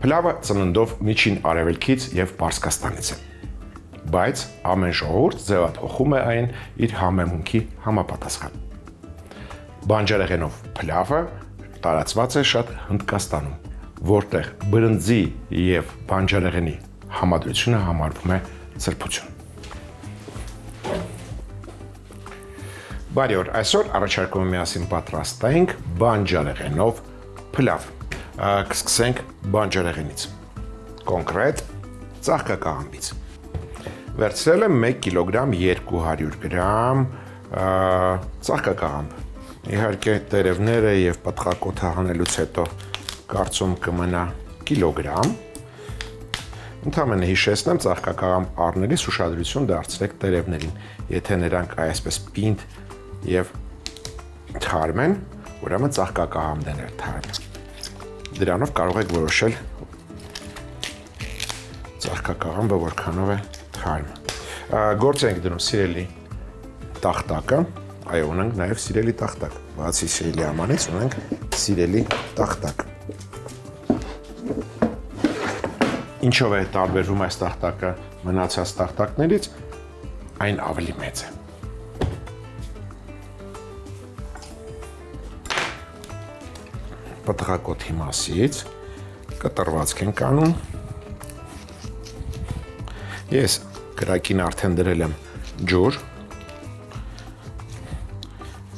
Փլավը ծննդով միջին արևելքից եւ Պարսկաստանից է։ Բայց ամեն ժողովուրդ ձևաթողում է այն իր համեմունքի համապատասխան։ Բանջարեղենով փլավը տարածված է շատ Հնդկաստանում, որտեղ բրնձի եւ բանջարեղենի համադրությունը համարվում է սրբություն։ Բարի օր, այսօր առաջարկում եմ միասին պատրաստենք բանջարեղենով փլավ։ Կսկսենք բանջարեղենից, կոնկրետ ծաղկակաղամբից։ Վերցրել եմ 1 կիլոգրամ 200 գրամ ծաղկակաղամբ։ Իհարկե տերևները եւ պտղակոթը հանելուց հետո կարծում կմնա կիլոգրամ։ Ընդհանրապես հիշեցնեմ, ծաղկակաղամբ առնելիս ուշադրություն դարձրեք տերևներին, եթե նրանք այսպես պինդ եւ թարմ են, ուրեմն ծաղկակաղամբն է թարմ։ Դրանով կարող եք որոշել ծաղկակաղամբը որքանով է թարմ։ Գործ ենք դնում սիրելի տախտակը, այո, ունենք նաև սիրելի տախտակ։ Բացի սիրելի ամանից ունենք սիրելի տախտակ։ Ինչով է տարբերվում այս տախտակը մնացած տախտակներից, այն ավելի մեծ է։ Պտղակոթի մասից կտրվածք ենք անում։ Ես կրակին արդեն դրել եմ ջուր,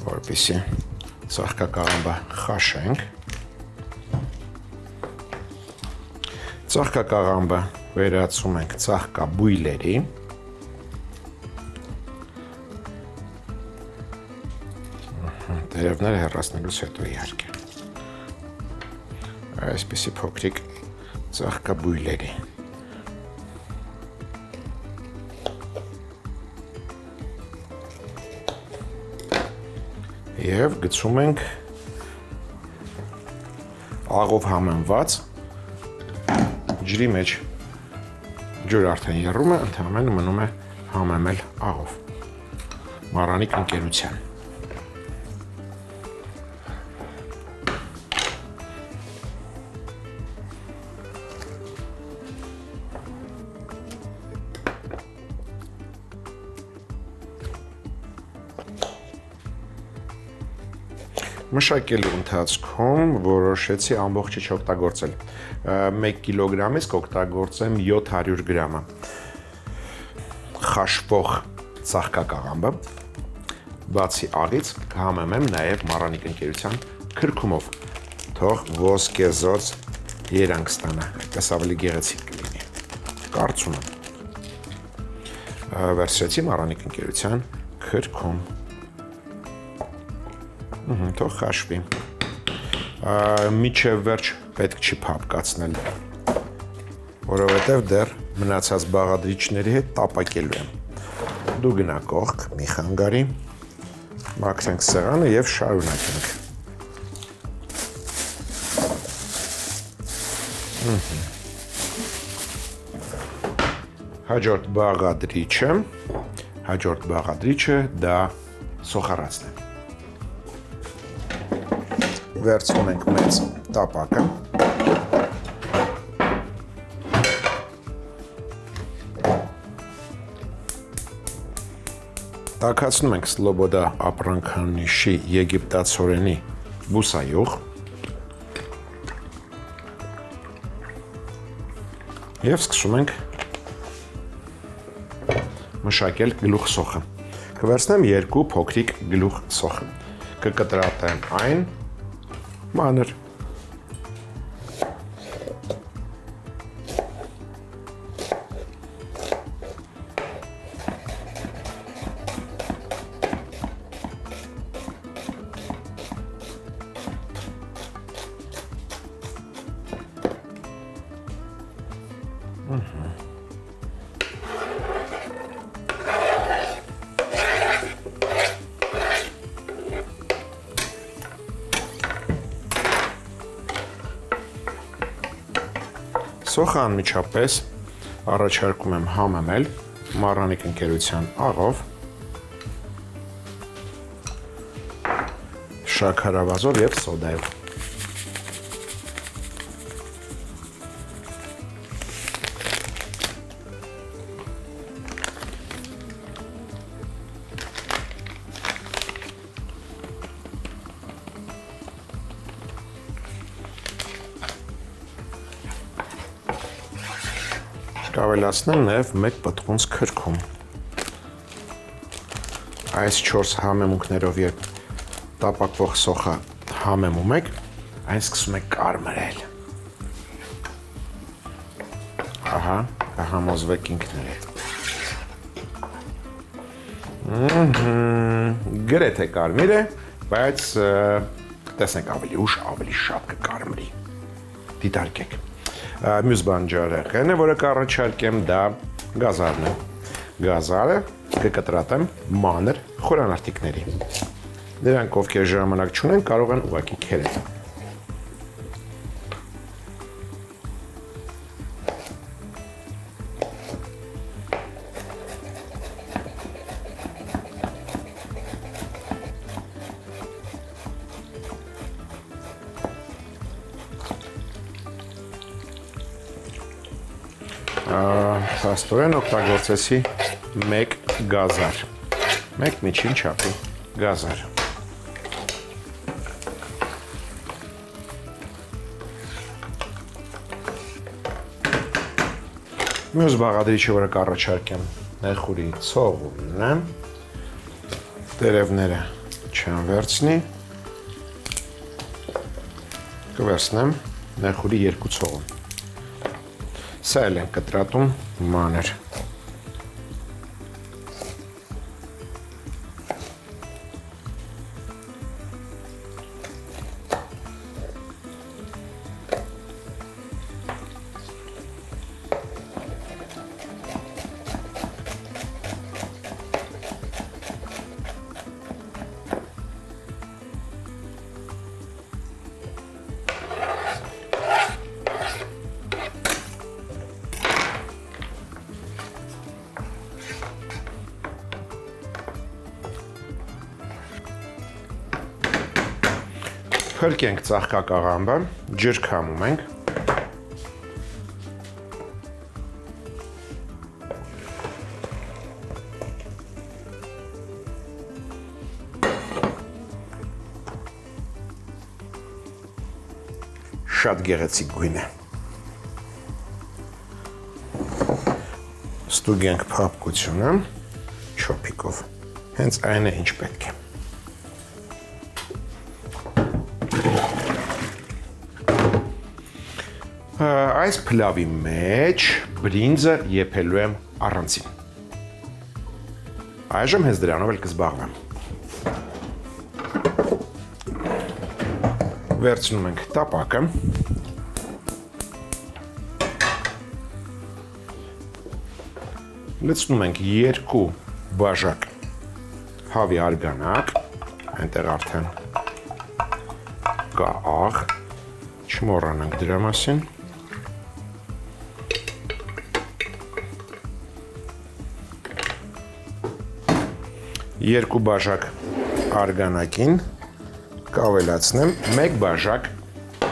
որպեսզի ծաղկակաղամբը խաշենք։ Ծաղկակաղամբը վերածում ենք ծաղկաբույլերի։ Տերևները հեռացնելուց հետո իհարկե։ Այսպեսի փոքրիկ ծաղկաբույլերի։ Եվ գցում ենք աղով համեմված ջրի մեջ։ Ջուրը արդեն եռում է, ընդհանրապես մնում է համեմել աղով։ Մարանիկ ընկերության։ Մշակելու ընթացքում որոշեցի ամբողջը չօգտագործել։ 1 կիլոգրամից կօգտագործեմ 700 գրամը խաշվող ծաղկակաղամբը, բացի աղից կհամեմեմ նաև Մարանիկ ընկերության քրքումով, թող ոսկեզօծ երանգ ստանա, այդպես ավելի գեղեցիկ կլինի։ Կարծում եմ։ Վերցրեցի Մարանիկ ընկերության քրքում։ Թող խաշվի։ Միջև վերջ պետք չի փափկացնել, որովհետև դեռ մնացած բաղադրիչների հետ տապակելու եմ։ Դու գնա կողք, մի խանգարի, մաքրենք սեղանը եւ շարունակենք։ Հաջորդ բաղադրիչը դա սոխառացն է։ Վերցնում ենք մեծ տապակը։ Տաքացնում ենք Սլոբոդա ապրանքանիշի եգիպտացորենի բուսայուղ և սկսում ենք մշակել գլուխ սոխը։ Կվերցնեմ 2 փոքրիկ գլուխ սոխը։ Կկտրատեմ այն մանր։ Սոխը անմիջապես առաջարկում եմ համեմել Մարանիկ ընկերության աղով, շաքարավազով եւ սոդայով։ կավելացնեմ նաև 1 պտղունց քրքում։ Այս 4 համեմունքներով երբ տապակվող սոխը համեմում եք, այն սկսում է կարմրել։ Ահա, կհամոզվեք ինքներդ։ Գրեթե կարմիր է, բայց տեսնեք ավելի ուշ, ավելի շատ կկարմրի։ Դիտարկեք։ Մյուս բանջարեղենը, որը կառաջարկեմ, դա գազարն է։ Գազարը կկտրատեմ մանր խորանարդիկների։ Նրանք, ովքեր ժամանակ չունեն, կարող են ուղղակի քերել։ Փաստորեն օգտագործեցի 1 գազար, 1 միջին չափի գազար։ Մյուս բաղադրիչը, որը կառաջարկեմ, նեխուրի ցողունն է, տերևները չեմ վերցնի, կվերցնեմ նեխուրի 2 ցողուն։ Սա էլ ենք կտրատում մանր։ Փրկենք ծաղկակաղամբը, ջրքամում ենք։ Շատ գեղեցիկ գույն է։ Ստուգենք փափկությունը չոփիկով։ Հենց այն է, ինչ պետք է։ Այս փլավի մեջ բրինձը եփելու եմ առանցին։ Այժմ հենց դրանով էլ կզբաղվեմ։ Վերցնում ենք տապակը։ Լցնում ենք 2 բաժակ հավի արգանակ, այնտեղ արդեն կա աղ, չմոռանանք դրա մասին։ 2 բաժակ արգանակին կավելացնեմ 1 բաժակ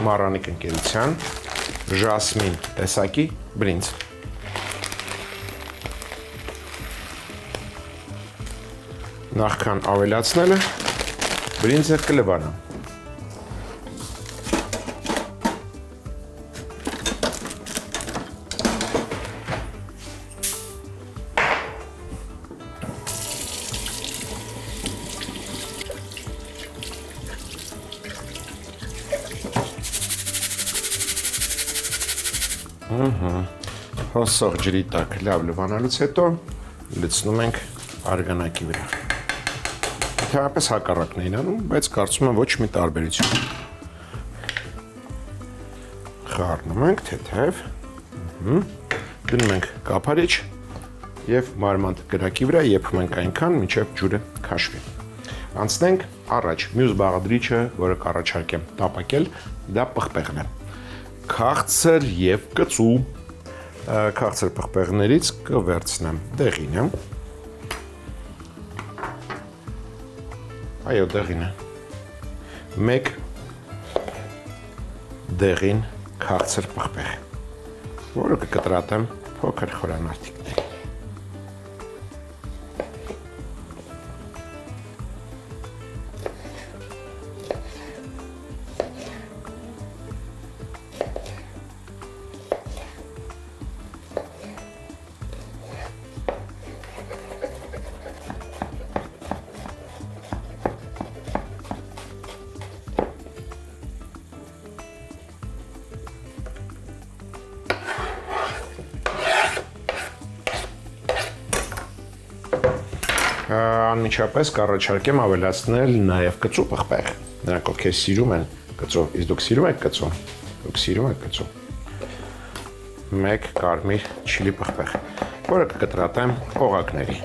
մառանիկ ընկերության ժասմին տեսակի բրինձ։ Նախքան ավելացնելը բրինձը կլվանա։ Հոսող ջրի տակ լավ լվանալուց հետո լցնում ենք արգանակի վրա։ Թեպես հակառակն էին անում, բայց կարծում եմ ոչ մի տարբերություն։ Խառնում ենք թեթև, դնում ենք կափարիչ և մարմանդ կրակի վրա եփում ենք այնքան, մինչև ջուրը քաշվի։ Անցնենք առաջ, մյուս բաղադրիչը, որը կառաջարկեմ տապակել, դա պղպեղն է։ Քաղցր և կծու։ Քաղցր պղպեղներից կվերցնեմ դեղինը։ Այո, դեղինը։ 1 դեղին քաղցր պղպեղ, որը կկտրատեմ փոքր խորանարդիկների։ Անմիջապես կառաջարկեմ ավելացնել նաև կծու պղպեղ։ Նրանք ովքեր սիրում են կծու, իսկ դուք սիրում եք կծու։ Դուք սիրում եք կծու։ 1 կարմիր չիլի պղպեղ, որը կկտրատեմ օղակների։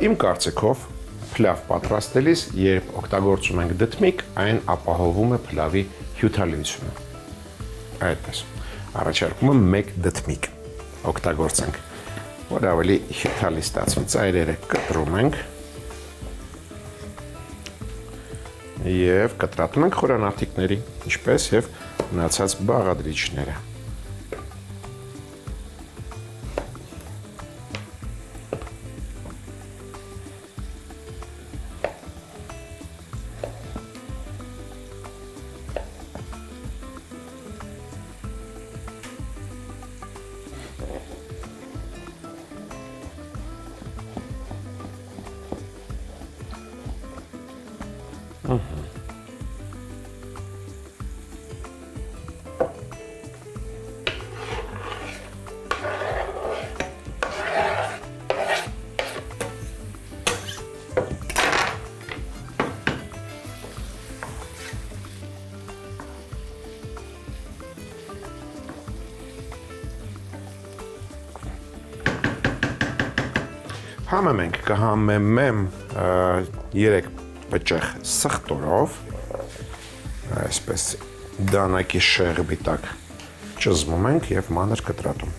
Իմ կարծիքով փլավ պատրաստելիս, երբ օգտագործում ենք դդմիկ, այն ապահովում է փլավի հյութալիությունը։ Այդպես, առաջարկում եմ 1 դդմիկ օգտագործենք, որ ավելի հյութալի ստացվի։ Ծայրերը կտրում ենք և կտրատում ենք խորանարդիկների, ինչպես և մնացած բաղադրիչները։ Համը մենք կհամեմեմ 3 պճեղ սխտորով, այսպես դանակի շեղբի տակ ճզմում ենք և մանր կտրատում։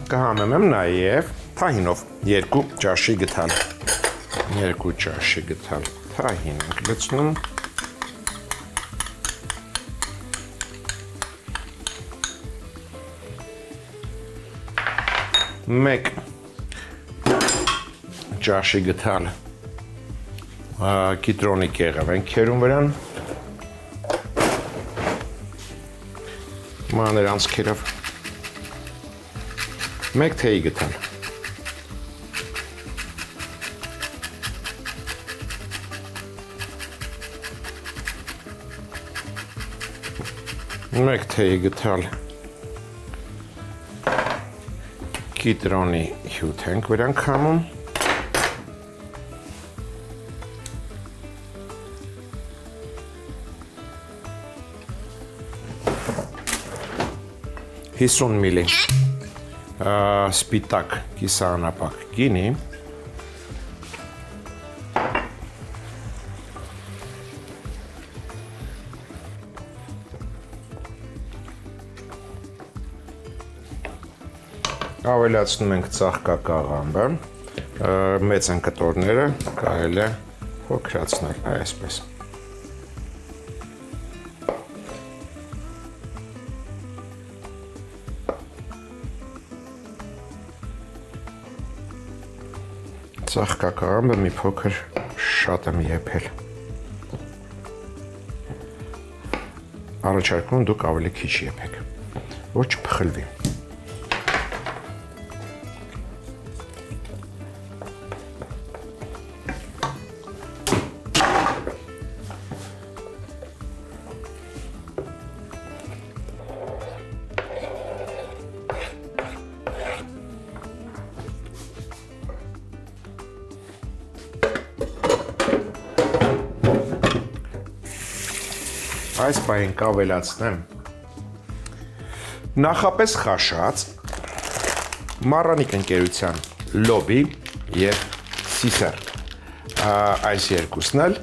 Կհամեմեմ նաև թահինով 2 ճաշի գթալ։ 2 ճաշի գթալ թահին ենք լցնում։ Մեկ ճաշի գթալ կիտրոնի կեղև ենք քերում վրան։ Մանր անցքերով 1 թեյի գթալ։ Մեկ թեյի գթալ կիտրոնի հյութ ենք վրան քամում։ Հիսուն միլի սպիտակ կիսաանապակ գինի, ավելացնում ենք ծաղկակաղամբը, մեծ են կտորները, կարելի է փոքրացնել այսպես։ Ծաղկակաղամբը մի փոքր շատ եմ եփել։ Առաջարկում դուք ավելի քիչ եփեք, որ չփխլվի։ Այս պահին կավելացնեմ նախապես խաշած մառանիկ ընկերության լոբի և սիսեր։ Այս երկուսն էլ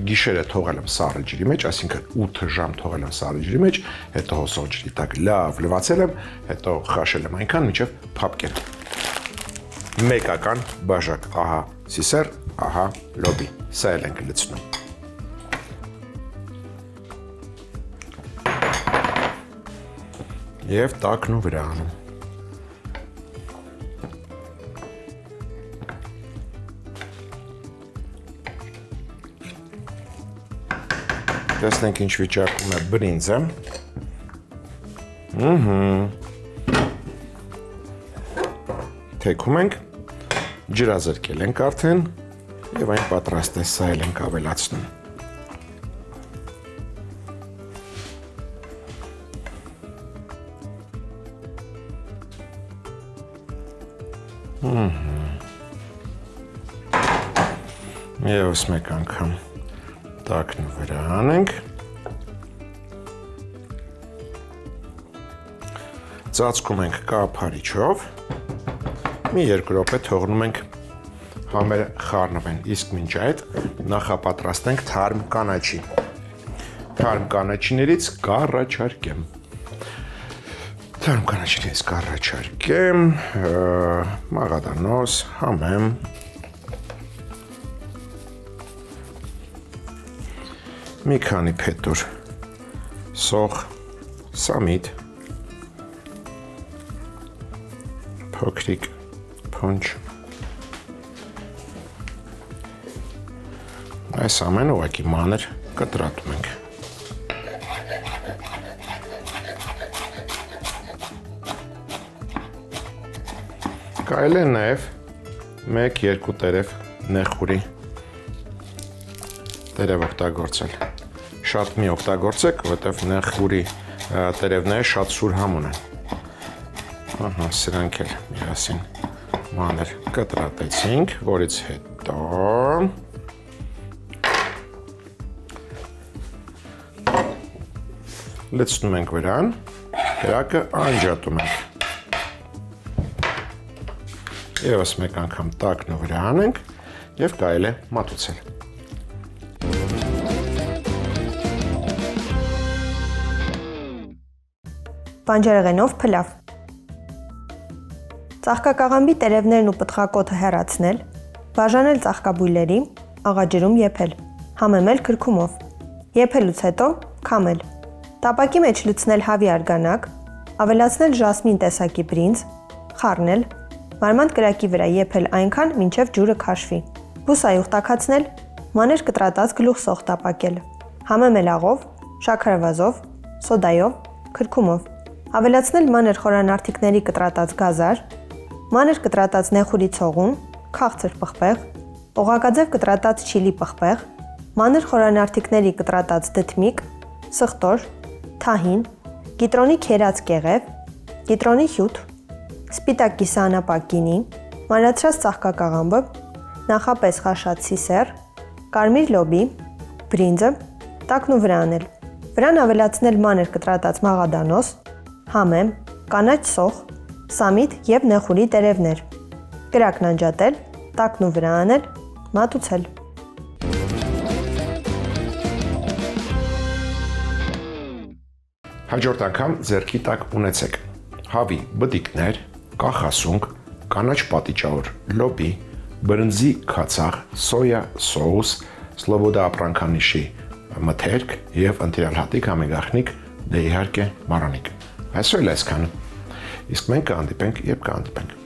գիշերը թողել եմ սառը ջրի մեջ, այսինքն 8 ժամ թողել եմ սառը ջրի մեջ, հետո հոսող ջրի տակ լավ լվացել եմ, հետո խաշել եմ այնքան, մինչև փափկել։ Մեկական բաժակ, ահա սիսեր, ահա լոբի, սա էլ ենք լցնում։ Եվ տակն ու վրա անում։ Տեսնենք ինչ վիճակում է բրինձը։ Թեքում ենք, ջրազրկել ենք արդեն և այն պատրաստ է, սա էլ ենք ավելացնում։ Եվս մեկ անգամ տակն վրա անենք, ծածկում ենք կափարիչով, մի 2 րոպե թողնում ենք համերը խառնվեն, իսկ մինչ այդ նախապատրաստենք թարմ կանաչի։ Թարմ կանաչիներից կառաջարկեմ, մաղադանոս, համեմ, մի քանի փետուր սոխ, սամիտ, փոքրիկ փունջ։ Այս ամենը ուղղակի մանր կտրատում ենք։ Կարելի է նաև 1-2 տերև նեխուրի տերև օգտագործել։ Շատ մի օգտագործեք, որովհետև նեխուրի տերևները շատ սուր համ ունեն։ Ահա, սրանք էլ միասին մանր կտրատեցինք, որից հետո լցնում ենք վրան, կրակը անջատում ենք։ Եվս մեկ անգամ տակն վրա անենք և կարելի է մատուցել։ Բանջարեղենով փլավ։ Ծաղկակաղամբի տերևներն ու պտղակոթը հեռացնել, բաժանել ծաղկաբույլերի, աղաջրում եփել, համեմել քրքումով, եփելուց հետո քամել, տապակի մեջ լցնել հավի արգանակ, ավելացնել ժասմին տեսակի բրինձ, խառնել, մարմանդ կրակի վրա եփել այնքան, մինչև ջուրը քաշվի, բուսայուղ տաքացնել, մանր կտրատած գլուխ սոխ տապակել, համեմել աղով, շաքարավազով, սոդայով, քրքումով, ավելացնել մանր խորանարդիկների կտրատած գազար, մանր կտրատած նեխուրի ցողուն, քաղցր պղպեղ, օղակաձև կտրատած չիլի պղպեղ, մանր խորանարդիկների կտրատած դդմիկ, սխտոր, թահին, կիտրոնի քերած կեղև, կիտրոնի հյութ, սպիտակ կիսաանապակ գինի, մանրացրած ծաղկակաղամբը, նախապես խաշած սիսեր, կարմիր լոբի, բրինձը, տակն ու վրա անել, վրան ավելացնել մանր կտրատած մաղադանոս, համեմ, կանաչ սոխ, սամիտ և նեխուրի տերևներ, կրակն անջատել, տակն ու վրա անել, մատուցել։ Հաջորդ անգամ ձեռքի տակ ունեցեք հավի բտիկներ, կախասունկ, կանաչ պատիճավոր լոբի, բրնձի քացախ, սոյա սոուս, սլոբոդա ապրանքանիշի մթերք և ընտիրալ հատիկ համեգախնիկ, դե իհարկե մարանիկ։ Այսօր էլ այսքանը, իսկ մենք կհանդիպենք, երբ կհանդիպենք։